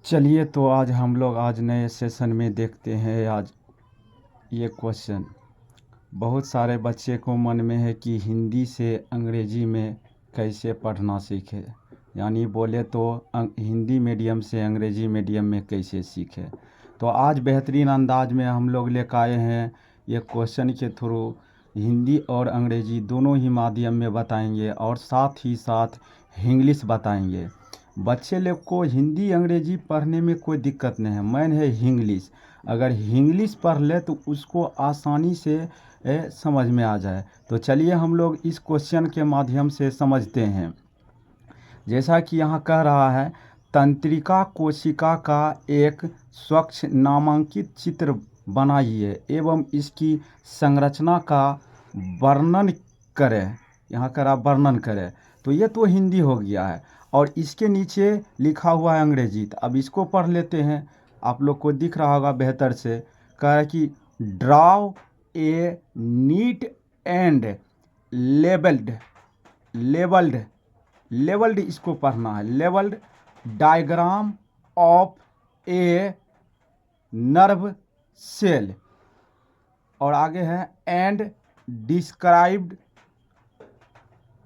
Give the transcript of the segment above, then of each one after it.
चलिए तो आज नए सेशन में देखते हैं। आज ये क्वेश्चन बहुत सारे बच्चे को मन में है कि हिंदी से अंग्रेजी में कैसे पढ़ना सीखे, यानी बोले तो हिंदी मीडियम से अंग्रेजी मीडियम में कैसे सीखे। तो आज बेहतरीन अंदाज में हम लोग लेकर आए हैं। ये क्वेश्चन के थ्रू हिंदी और अंग्रेजी दोनों ही माध्यम में बताएंगे और साथ ही साथ इंग्लिश बताएंगे। बच्चे लोग को हिंदी अंग्रेजी पढ़ने में कोई दिक्कत नहीं है, मेन है इंग्लिश। अगर इंग्लिश पढ़ ले तो उसको आसानी से समझ में आ जाए। तो चलिए हम लोग इस क्वेश्चन के माध्यम से समझते हैं। जैसा कि यहाँ कह रहा है, तंत्रिका कोशिका का एक स्वच्छ नामांकित चित्र बनाइए एवं इसकी संरचना का वर्णन करें। यहाँ कह रहा वर्णन करें, तो ये तो हिंदी हो गया है और इसके नीचे लिखा हुआ है अंग्रेजी। तो अब इसको पढ़ लेते हैं। आप लोग को दिख रहा होगा बेहतर से। कह रहा है कि draw a neat and labelled labelled labelled इसको पढ़ना है, labelled diagram of a nerve cell. और आगे है एंड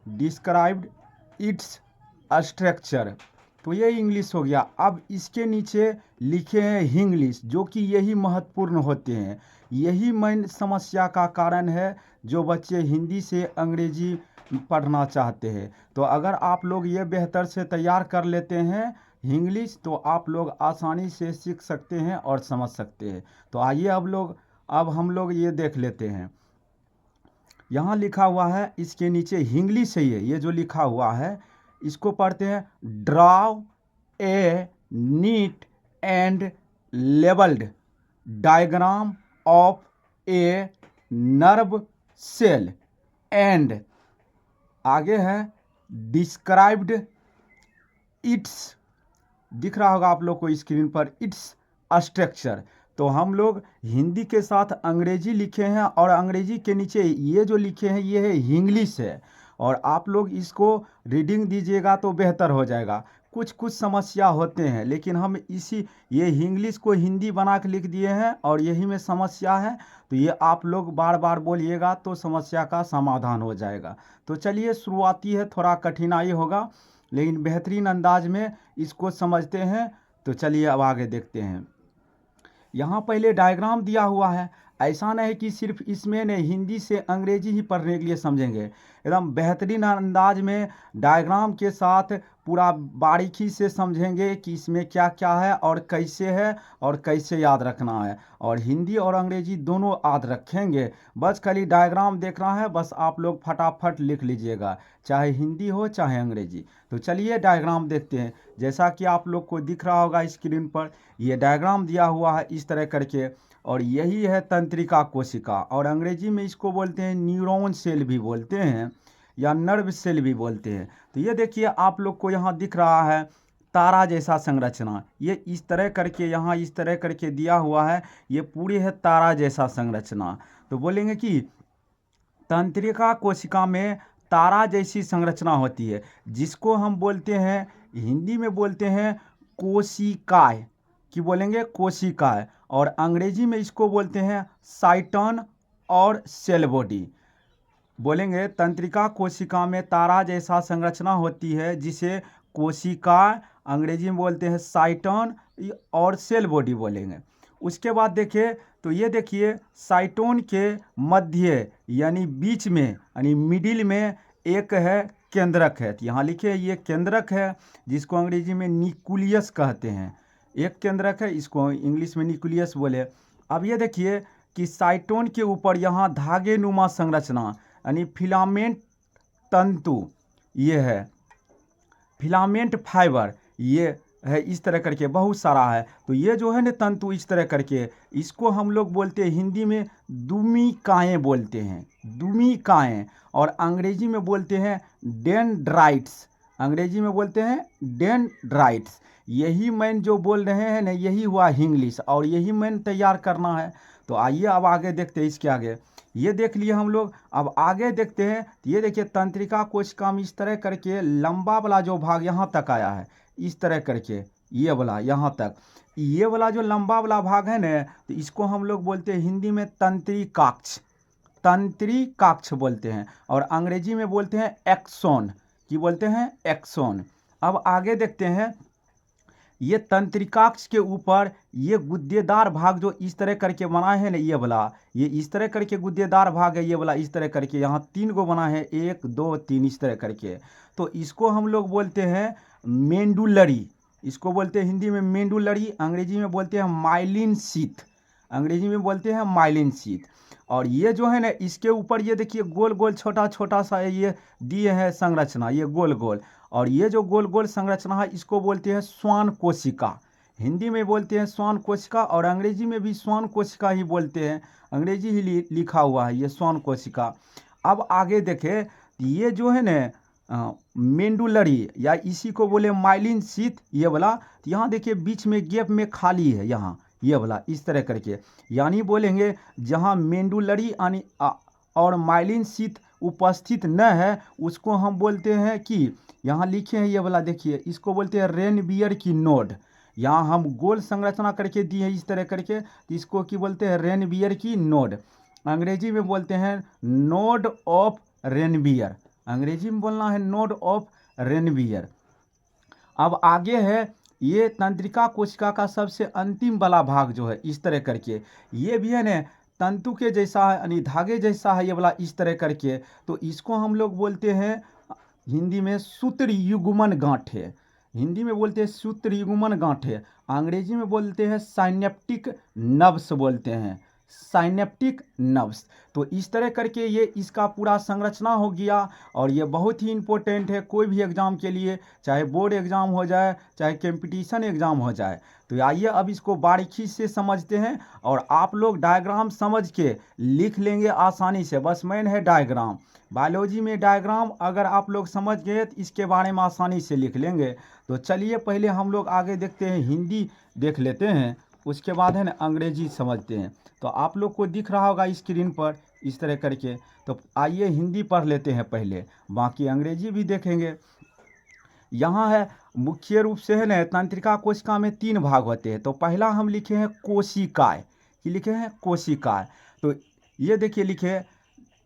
डिस्क्राइब्ड इट्स स्ट्रक्चर। तो ये इंग्लिश हो गया। अब इसके नीचे लिखे हैं इंग्लिश, जो कि यही महत्वपूर्ण होते हैं। यही मेन समस्या का कारण है जो बच्चे हिंदी से अंग्रेजी पढ़ना चाहते हैं। तो अगर आप लोग ये बेहतर से तैयार कर लेते हैं इंग्लिश, तो आप लोग आसानी से सीख सकते हैं और समझ सकते हैं। तो आइए अब हम लोग ये देख लेते हैं। यहाँ लिखा हुआ है, इसके नीचे इंग्लिश है। ये जो लिखा हुआ है इसको पढ़ते हैं। Draw a neat and labelled diagram of a nerve cell and आगे है डिस्क्राइब्ड इट्स। दिख रहा होगा आप लोग को स्क्रीन पर, इट्स स्ट्रक्चर। तो हम लोग हिंदी के साथ अंग्रेजी लिखे हैं और अंग्रेजी के नीचे ये जो लिखे हैं ये है इंग्लिश है। और आप लोग इसको रीडिंग दीजिएगा तो बेहतर हो जाएगा। कुछ समस्या होते हैं, लेकिन हम ये इंग्लिश को हिंदी बना के लिख दिए हैं और यही में समस्या है। तो ये आप लोग बार बार बोलिएगा तो समस्या का समाधान हो जाएगा। तो चलिए, शुरुआती है, थोड़ा कठिनाई होगा लेकिन बेहतरीन अंदाज में इसको समझते हैं। तो चलिए अब आगे देखते हैं। यहाँ पहले डायग्राम दिया हुआ है। ऐसा नहीं कि सिर्फ इसमें नहीं हिंदी से अंग्रेजी ही पढ़ने के लिए समझेंगे, एकदम बेहतरीन अंदाज में डायग्राम के साथ पूरा बारीकी से समझेंगे कि इसमें क्या क्या है और कैसे याद रखना है। और हिंदी और अंग्रेजी दोनों याद रखेंगे, बस खाली डायग्राम देखना है। बस आप लोग फटाफट लिख लीजिएगा, चाहे हिंदी हो चाहे अंग्रेजी। तो चलिए डायग्राम देखते हैं। जैसा कि आप लोग को दिख रहा होगा स्क्रीन पर, ये डायग्राम दिया हुआ है इस तरह करके। और यही है तंत्रिका कोशिका, और अंग्रेजी में इसको बोलते हैं न्यूरॉन सेल भी बोलते हैं या नर्व सेल भी बोलते हैं। तो ये देखिए आप लोग को यहाँ दिख रहा है तारा जैसा संरचना। ये इस तरह करके यहाँ इस तरह करके दिया हुआ है, ये पूरी है तारा जैसा संरचना। तो बोलेंगे कि तंत्रिका कोशिका में तारा जैसी संरचना होती है, जिसको हम बोलते हैं हिंदी में बोलते हैं कोशिकाएं। कि बोलेंगे कोशिकाएं, और अंग्रेजी में इसको बोलते हैं साइटन और सेल बॉडी। बोलेंगे तंत्रिका कोशिका में तारा जैसा संरचना होती है, जिसे कोशिका अंग्रेजी में बोलते हैं साइटन और सेल बॉडी बोलेंगे। उसके बाद देखिए, तो ये देखिए साइटोन के मध्य यानी बीच में यानी मिडिल में एक है केंद्रक है। तो यहाँ लिखे ये केंद्रक है, जिसको अंग्रेजी में न्यूक्लियस कहते हैं। एक केंद्रक है, इसको इंग्लिश में न्यूक्लियस बोले। अब ये देखिए कि साइटोन के ऊपर यहाँ धागे नुमा संरचना यानी फिलामेंट तंतु, ये है फिलामेंट फाइबर, ये है इस तरह करके बहुत सारा है। तो ये जो है ना तंतु इस तरह करके, इसको हम लोग बोलते हैं हिंदी में दुमिकाएँ बोलते हैं, दुमिकाएँ। और अंग्रेजी में बोलते हैं डेंड्राइट्स, अंग्रेजी में बोलते हैं डेंड्राइट्स। यही मैन जो बोल रहे हैं ना, यही हुआ इंग्लिश, और यही मैन तैयार करना है। तो आइए अब आगे देखते हैं। इसके आगे ये देख लिए हम लोग, अब आगे देखते हैं। तो ये देखिए तंत्रिका कोशिका में इस तरह करके लंबा वाला जो भाग यहाँ तक आया है, इस तरह करके ये वाला यहाँ तक, ये वाला जो लंबा वाला भाग है ना, तो इसको हम लोग बोलते हैं हिंदी में तंत्रिकाक्ष, तंत्रिकाक्ष बोलते हैं, और अंग्रेजी में बोलते हैं एक्सोन। की बोलते हैं? एक्सोन। अब आगे देखते हैं, ये तंत्रिकाक्ष के ऊपर ये गुद्देदार भाग जो इस तरह करके बना है ना, ये वाला, ये इस तरह करके गुद्देदार भाग है, ये वाला इस तरह करके, यहाँ 3 गो बना है, 1 2 3 इस तरह करके। तो इसको हम लोग बोलते हैं मेंडुलरी। इसको बोलते हैं हिंदी में मेंडुलरी, अंग्रेजी में बोलते हैं माइलिन शीथ, अंग्रेजी में बोलते हैं माइलिन शीथ। और ये जो है ना, इसके ऊपर ये देखिए गोल गोल छोटा छोटा सा ये दिए है संरचना, ये गोल गोल, और ये जो गोल गोल संरचना है इसको बोलते हैं श्वान कोशिका। हिंदी में बोलते हैं श्वान कोशिका, और अंग्रेजी में भी श्वान कोशिका ही बोलते हैं, अंग्रेजी ही लिखा हुआ है ये श्वान कोशिका। अब आगे देखें, ये जो है ना मेंडुलरी, या इसी को बोले माइलिन शीथ, ये वाला, तो यहाँ देखिए बीच में गैप में खाली है यहाँ, ये वाला इस तरह करके, यानी बोलेंगे जहाँ मेंडुलरी और माइलिन शीथ उपस्थित न है, उसको हम बोलते हैं कि, यहाँ लिखे हैं ये वाला देखिए, इसको बोलते हैं रेनबियर की नोड। यहाँ हम गोल संरचना करके दिए हैं इस तरह करके, तो इसको की बोलते हैं रेनबियर की नोड, अंग्रेजी में बोलते हैं नोड ऑफ रेनबियर, अंग्रेजी में बोलना है नोड ऑफ रेनबियर। अब आगे है, ये तंत्रिका कोशिका का सबसे अंतिम वाला भाग जो है इस तरह करके, ये भी है ना तंतु के जैसा है, यानी धागे जैसा है ये वाला इस तरह करके, तो इसको हम लोग बोलते हैं हिंदी में सूत्र युग्मन गांठे, हिंदी में बोलते हैं सूत्र युग्मन गांठे, अंग्रेजी में बोलते हैं साइनेप्टिक नर्व्स बोलते हैं, साइनेप्टिक नर्व्स। तो इस तरह करके ये इसका पूरा संरचना हो गया, और ये बहुत ही इम्पोर्टेंट है कोई भी एग्ज़ाम के लिए, चाहे बोर्ड एग्ज़ाम हो जाए, चाहे कंपटीशन एग्ज़ाम हो जाए। तो आइए अब इसको बारीकी से समझते हैं, और आप लोग डायग्राम समझ के लिख लेंगे आसानी से, बस मेन है डायग्राम। बायोलॉजी में डायग्राम अगर आप लोग समझ गए तो इसके बारे में आसानी से लिख लेंगे। तो चलिए पहले हम लोग आगे देखते हैं, हिंदी देख लेते हैं, उसके बाद है ना अंग्रेजी समझते हैं। तो आप लोग को दिख रहा होगा स्क्रीन पर इस तरह करके, तो आइए हिंदी पढ़ लेते हैं पहले, बाकी अंग्रेजी भी देखेंगे। यहाँ है मुख्य रूप से है ना, तंत्रिका कोशिका में 3 भाग होते हैं। तो पहला हम लिखे हैं कोशिकाएं, कि लिखे हैं कोशिकाएं। तो ये देखिए लिखे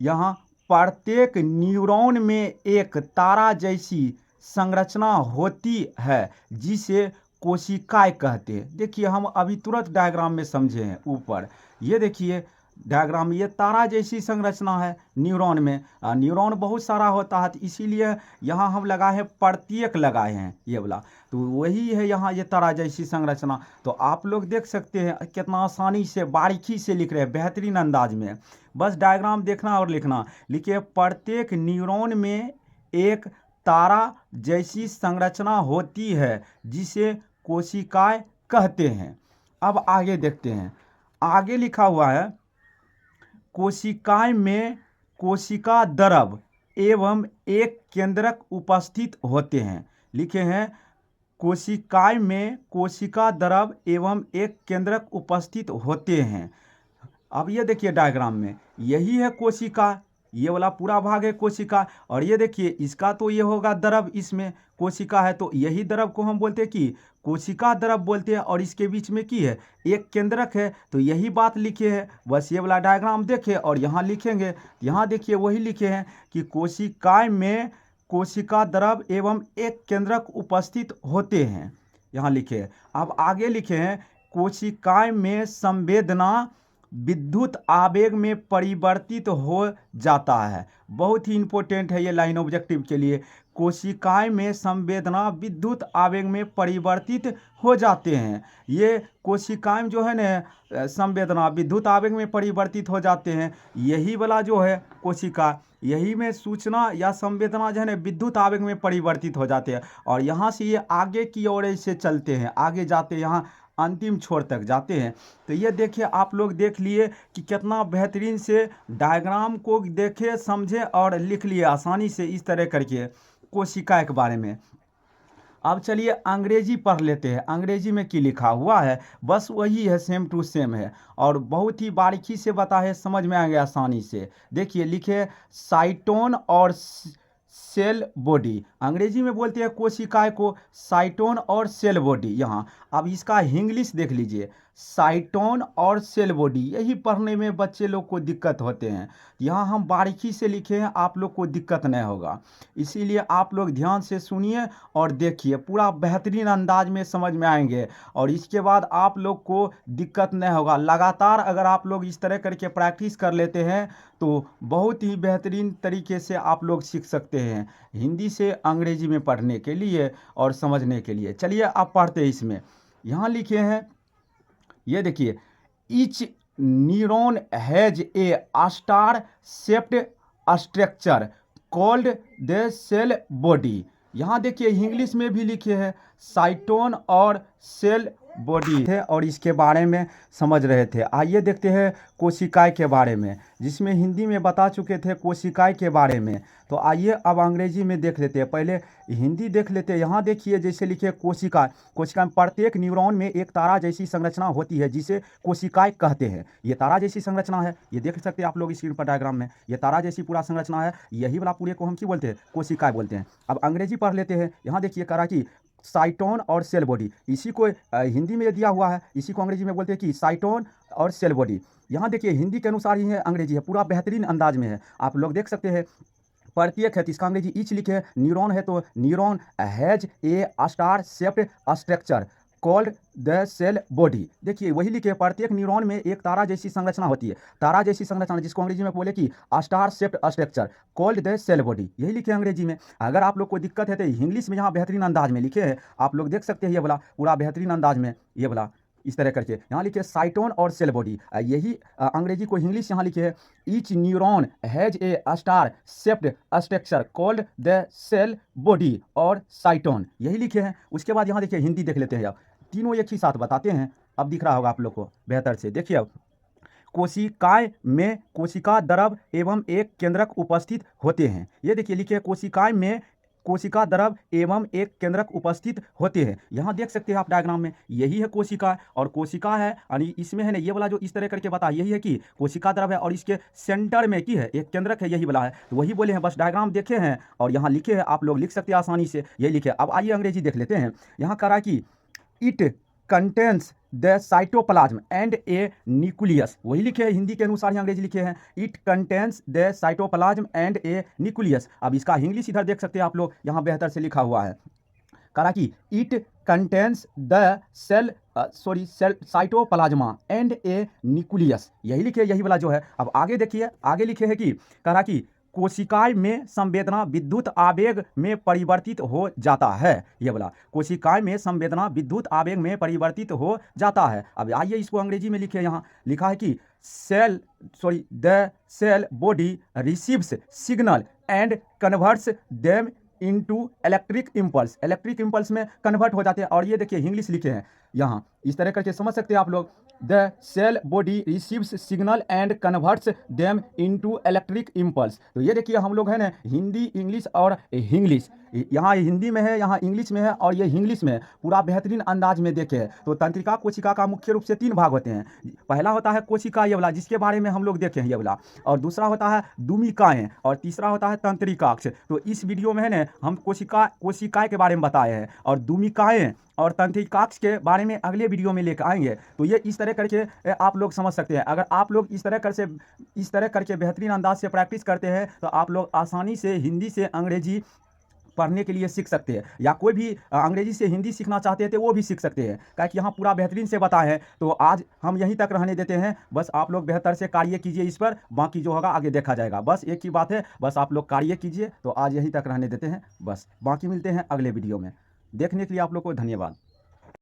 यहाँ, प्रत्येक न्यूरॉन में एक तारा जैसी संरचना होती है जिसे कोशिकाएं कहते हैं। देखिए हम अभी तुरंत डायग्राम में समझे हैं, ऊपर ये देखिए डायग्राम, ये तारा जैसी संरचना है न्यूरॉन में, न्यूरॉन बहुत सारा होता है, तो इसीलिए यहाँ हम लगाए हैं प्रत्येक, लगाए हैं ये वाला, तो वही है यहाँ ये तारा जैसी संरचना। तो आप लोग देख सकते हैं कितना आसानी से बारीकी से लिख रहे हैं, बेहतरीन अंदाज में, बस डायग्राम देखना और लिखना। लिखिए प्रत्येक न्यूरॉन में एक तारा जैसी संरचना होती है जिसे कोशिकाएं कहते हैं। अब आगे देखते हैं, आगे लिखा हुआ है कोशिकाएं में कोशिका द्रव एवं एक केंद्रक उपस्थित होते हैं। लिखे हैं कोशिकाएं में कोशिका द्रव एवं एक केंद्रक उपस्थित होते हैं। अब ये देखिए डायग्राम में, यही है कोशिका, ये वाला पूरा भाग है कोशिका, और ये देखिए इसका तो ये होगा द्रव, इसमें कोशिका है, तो यही द्रव को हम बोलते हैं कि कोशिका द्रव बोलते हैं, और इसके बीच में की है एक केंद्रक है, तो यही बात लिखे है। बस ये वाला डायग्राम देखे और यहाँ लिखेंगे, यहाँ देखिए वही लिखे हैं कि कोशिकाएं में कोशिका द्रव एवं एक केंद्रक उपस्थित होते हैं, यहाँ लिखे। अब आगे लिखे हैं कोशिकाएं में संवेदना विद्युत आवेग में परिवर्तित हो जाता है। बहुत ही इंपॉर्टेंट है ये लाइन ऑब्जेक्टिव के लिए, कोशिकाएं में संवेदना विद्युत आवेग में परिवर्तित हो जाते हैं। ये कोशिकाएं जो है ना संवेदना विद्युत आवेग में परिवर्तित हो जाते हैं, यही वाला जो है कोशिका, यही में सूचना या संवेदना जो है ना विद्युत आवेग में परिवर्तित हो जाते हैं, और यहाँ से ये आगे की ओर ऐसे चलते हैं, आगे जाते हैं, यहाँ अंतिम छोर तक जाते हैं। तो ये देखिए आप लोग देख लिए कि कितना बेहतरीन से डायग्राम को देखे, समझे और लिख लिए आसानी से इस तरह करके कोशिका के बारे में। अब चलिए अंग्रेजी पढ़ लेते हैं, अंग्रेजी में क्या लिखा हुआ है, बस वही है, सेम टू सेम है, और बहुत ही बारीकी से बता है, समझ में आ गया आसानी से। देखिए लिखे साइटोन और सेल बॉडी। अंग्रेजी में बोलते हैं कोशिकाएं को साइटोन और सेल बॉडी। यहाँ अब इसका इंग्लिश देख लीजिए, साइटोन और सेल बॉडी। यही पढ़ने में बच्चे लोग को दिक्कत होते हैं। यहाँ हम बारीकी से लिखे हैं, आप लोग को दिक्कत नहीं होगा, इसीलिए आप लोग ध्यान से सुनिए और देखिए, पूरा बेहतरीन अंदाज में समझ में आएंगे और इसके बाद आप लोग को दिक्कत नहीं होगा। लगातार अगर आप लोग इस तरह करके प्रैक्टिस कर लेते हैं तो बहुत ही बेहतरीन तरीके से आप लोग सीख सकते हैं हिंदी से अंग्रेजी में पढ़ने के लिए और समझने के लिए। चलिए आप पढ़ते हैं। इसमें यहाँ लिखे हैं, ये देखिए, each neuron has a star shaped structure called the cell body. यहाँ देखिए इंग्लिश में भी लिखे हैं साइटोन और सेल बॉडी थे और इसके बारे में समझ रहे थे। आइए देखते हैं कोशिकाएं के बारे में, जिसमें हिंदी में बता चुके थे कोशिकाएं के बारे में। तो आइए अब अंग्रेजी में देख लेते हैं, पहले हिंदी देख लेते हैं। यहाँ देखिए जैसे लिखे कोशिका, कोशिका में प्रत्येक न्यूरॉन में एक तारा जैसी संरचना होती है जिसे कोशिकाएं कहते हैं। ये तारा जैसी संरचना है, ये देख सकते हैं आप लोग स्क्रीन पर डायग्राम में, ये तारा जैसी पूरा संरचना है। यही वाला पूरे को हम क्या बोलते हैं, कोशिकाएं बोलते हैं। अब अंग्रेजी पढ़ लेते हैं। यहाँ देखिए करा कि साइटोन और सेल बॉडी, इसी को हिंदी में दिया हुआ है, इसी को अंग्रेजी में बोलते हैं कि साइटोन और सेल बॉडी। यहाँ देखिए हिंदी के अनुसार ही है, अंग्रेजी है, पूरा बेहतरीन अंदाज में है, आप लोग देख सकते हैं। प्रत्येक है तो इसका अंग्रेजी ईच लिखे है, न्यूरॉन है तो neuron has a star shaped structure called the cell body. देखिए वही लिखे, प्रत्येक न्यूरॉन में एक तारा जैसी संरचना होती है, तारा जैसी संरचना जिसको अंग्रेजी में बोले कि star shaped structure called the cell body, यही लिखे अंग्रेजी में। अगर आप लोग को दिक्कत है तो इंग्लिश में यहाँ बेहतरीन अंदाज में लिखे हैं, आप लोग देख सकते हैं, ये बोला पूरा बेहतरीन अंदाज में, ये बोला इस तरह करके यहाँ लिखे साइटोन और सेल बॉडी। यही अंग्रेजी को इंग्लिश यहाँ लिखे है each neuron has a star shaped structure called the cell body और साइटोन, यही लिखे हैं। उसके बाद यहाँ देखिए हिंदी देख लेते हैं, अब तीनों एक ही साथ बताते हैं, अब दिख रहा होगा आप लोग को बेहतर से। देखिए अब कोशिकाएं में कोशिका द्रव एवं एक केंद्रक उपस्थित होते हैं। ये देखिए लिखे कोशिकाएं में कोशिका द्रव एवं एक केंद्रक उपस्थित होते हैं। यहाँ देख सकते हैं आप डायग्राम में, यही है कोशिका और कोशिका है, यानी इसमें है ना ये वाला जो इस तरह करके बता, यही है कि कोशिका द्रव है और इसके सेंटर में की है एक केंद्रक है, यही वाला है, तो वही बोले हैं, बस डायग्राम देखे हैं और यहाँ लिखे हैं, आप लोग लिख सकते हैं आसानी से, यही लिखे। अब आइए अंग्रेजी देख लेते हैं। यहाँ करा कि it contains the cytoplasm and a nucleus, वही लिखे हैं, हिंदी के अनुसार ही अंग्रेजी लिखे हैं it contains the cytoplasm and a nucleus. अब इसका इंग्लिश इधर देख सकते हैं आप लोग, यहाँ बेहतर से लिखा हुआ है, करा कि it contains the cell cytoplasm and a nucleus, यही लिखे, यही वाला जो है। अब आगे देखिए, आगे लिखे है कि करा कि कोशिकाएं में संवेदना विद्युत आवेग में परिवर्तित हो जाता है, ये बोला कोशिकाएं में संवेदना विद्युत आवेग में परिवर्तित हो जाता है। अब आइए इसको अंग्रेजी में लिखे, यहाँ लिखा है कि the cell body receives signal and converts them into electric impulse में कन्वर्ट हो जाते हैं। और ये देखिए इंग्लिश लिखे हैं, यहाँ इस तरह करके समझ सकते हैं आप लोग, the cell body receives signal and converts them into electric impulse. तो ये देखिए हम लोग है ना हिंदी इंग्लिश और इंग्लिश, यहाँ हिंदी में है, यहाँ इंग्लिश में है और ये इंग्लिश में है, पूरा बेहतरीन अंदाज में देखे हैं। तो तंत्रिका कोशिका का मुख्य रूप से 3 भाग होते हैं। पहला होता है कोशिका, ये वाला जिसके बारे में हम लोग देखे हैं, ये वाला, और दूसरा होता है दुमिकाएं और तीसरा होता है तंत्रिकाक्ष। तो इस वीडियो में है ना हम कोशिकाएं के बारे में बताए हैं और दुमिकाएं और तंत्रिकाक्ष के बारे में अगले वीडियो में लेकर आएंगे। तो ये इस तरह करके आप लोग समझ सकते हैं। अगर आप लोग इस तरह करके बेहतरीन अंदाज से प्रैक्टिस करते हैं तो आप लोग आसानी से हिंदी से अंग्रेजी पढ़ने के लिए सीख सकते हैं, या कोई भी अंग्रेजी से हिंदी सीखना चाहते हैं तो वो भी सीख सकते हैं, क्योंकि यहाँ पूरा बेहतरीन से बताए हैं। तो आज हम यहीं तक रहने देते हैं, बस आप लोग बेहतर से कार्य कीजिए इस पर, बाकी जो होगा आगे देखा जाएगा। बस एक ही बात है, बस आप लोग कार्य कीजिए। तो आज यहीं तक रहने देते हैं, बस बाकी मिलते हैं अगले वीडियो में। देखने के लिए आप लोग को धन्यवाद।